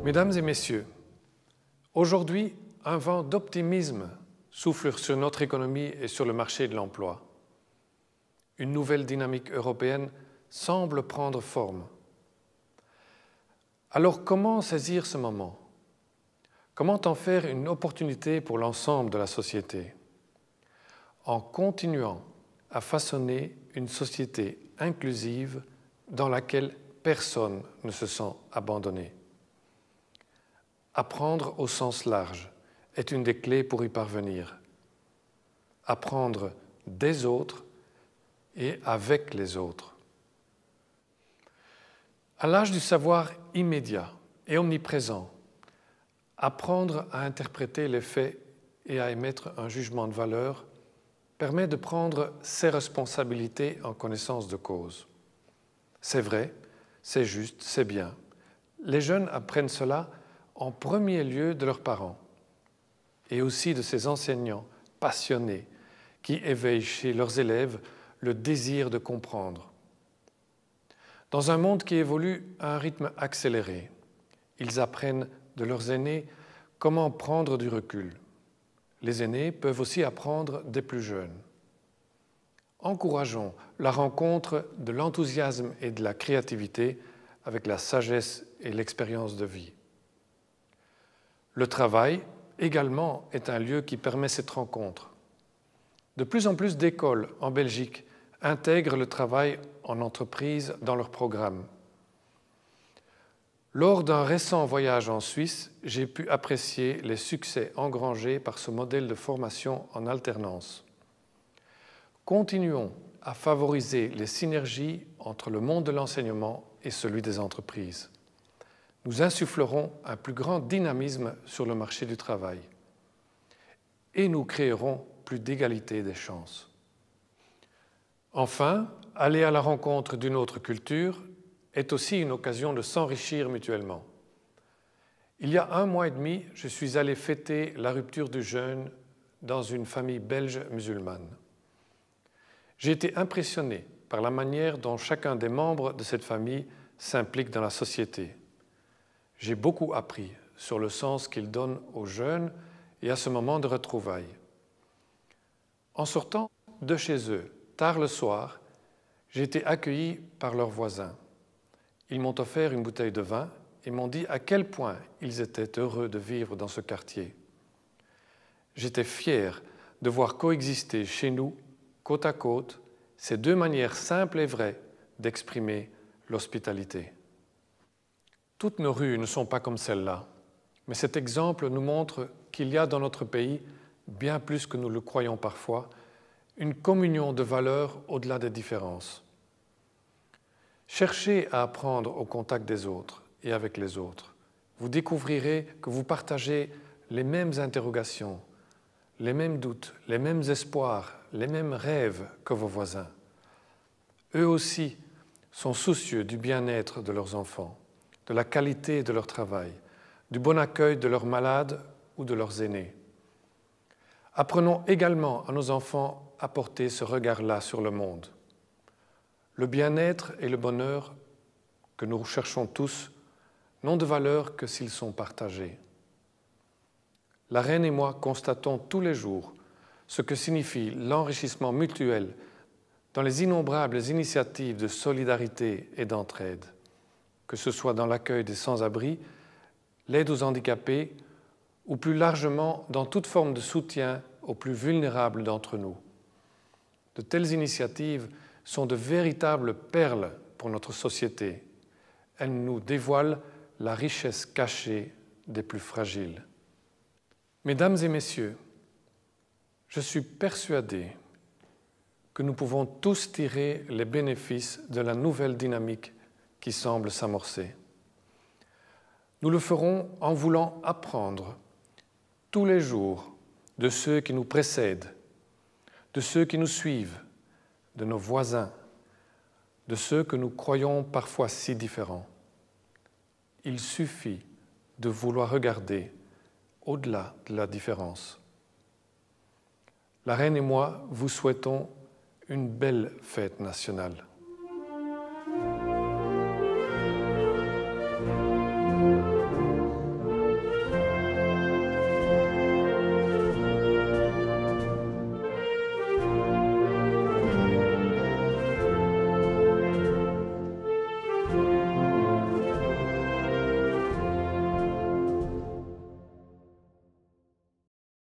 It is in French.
Mesdames et messieurs, aujourd'hui, un vent d'optimisme souffle sur notre économie et sur le marché de l'emploi. Une nouvelle dynamique européenne semble prendre forme. Alors comment saisir ce moment? Comment en faire une opportunité pour l'ensemble de la société? En continuant à façonner une société inclusive dans laquelle personne ne se sent abandonné. Apprendre au sens large est une des clés pour y parvenir. Apprendre des autres et avec les autres. À l'âge du savoir immédiat et omniprésent, apprendre à interpréter les faits et à émettre un jugement de valeur permet de prendre ses responsabilités en connaissance de cause. C'est vrai, c'est juste, c'est bien. Les jeunes apprennent cela en premier lieu de leurs parents et aussi de ces enseignants passionnés qui éveillent chez leurs élèves le désir de comprendre. Dans un monde qui évolue à un rythme accéléré, ils apprennent de leurs aînés comment prendre du recul. Les aînés peuvent aussi apprendre des plus jeunes. Encourageons la rencontre de l'enthousiasme et de la créativité avec la sagesse et l'expérience de vie. Le travail, également, est un lieu qui permet cette rencontre. De plus en plus d'écoles en Belgique intègrent le travail en entreprise dans leur programme. Lors d'un récent voyage en Suisse, j'ai pu apprécier les succès engrangés par ce modèle de formation en alternance. Continuons à favoriser les synergies entre le monde de l'enseignement et celui des entreprises. Nous insufflerons un plus grand dynamisme sur le marché du travail et nous créerons plus d'égalité des chances. Enfin, aller à la rencontre d'une autre culture est aussi une occasion de s'enrichir mutuellement. Il y a 1 mois et demi, je suis allé fêter la rupture du jeûne dans une famille belge musulmane. J'ai été impressionné par la manière dont chacun des membres de cette famille s'implique dans la société. J'ai beaucoup appris sur le sens qu'ils donnent au jeûne et à ce moment de retrouvailles. En sortant de chez eux, tard le soir, j'ai été accueilli par leurs voisins. Ils m'ont offert une bouteille de vin et m'ont dit à quel point ils étaient heureux de vivre dans ce quartier. J'étais fier de voir coexister chez nous, côte à côte, ces deux manières simples et vraies d'exprimer l'hospitalité. Toutes nos rues ne sont pas comme celle-là, mais cet exemple nous montre qu'il y a dans notre pays, bien plus que nous le croyons parfois, une communion de valeurs au-delà des différences. Cherchez à apprendre au contact des autres et avec les autres. Vous découvrirez que vous partagez les mêmes interrogations, les mêmes doutes, les mêmes espoirs, les mêmes rêves que vos voisins. Eux aussi sont soucieux du bien-être de leurs enfants, de la qualité de leur travail, du bon accueil de leurs malades ou de leurs aînés. Apprenons également à nos enfants à porter ce regard-là sur le monde. Le bien-être et le bonheur que nous recherchons tous n'ont de valeur que s'ils sont partagés. La Reine et moi constatons tous les jours ce que signifie l'enrichissement mutuel dans les innombrables initiatives de solidarité et d'entraide, que ce soit dans l'accueil des sans-abri, l'aide aux handicapés ou plus largement dans toute forme de soutien aux plus vulnérables d'entre nous. De telles initiatives sont de véritables perles pour notre société. Elles nous dévoilent la richesse cachée des plus fragiles. Mesdames et messieurs, je suis persuadé que nous pouvons tous tirer les bénéfices de la nouvelle dynamique qui semble s'amorcer. Nous le ferons en voulant apprendre tous les jours de ceux qui nous précèdent, de ceux qui nous suivent, de nos voisins, de ceux que nous croyons parfois si différents. Il suffit de vouloir regarder au-delà de la différence. La Reine et moi vous souhaitons une belle fête nationale.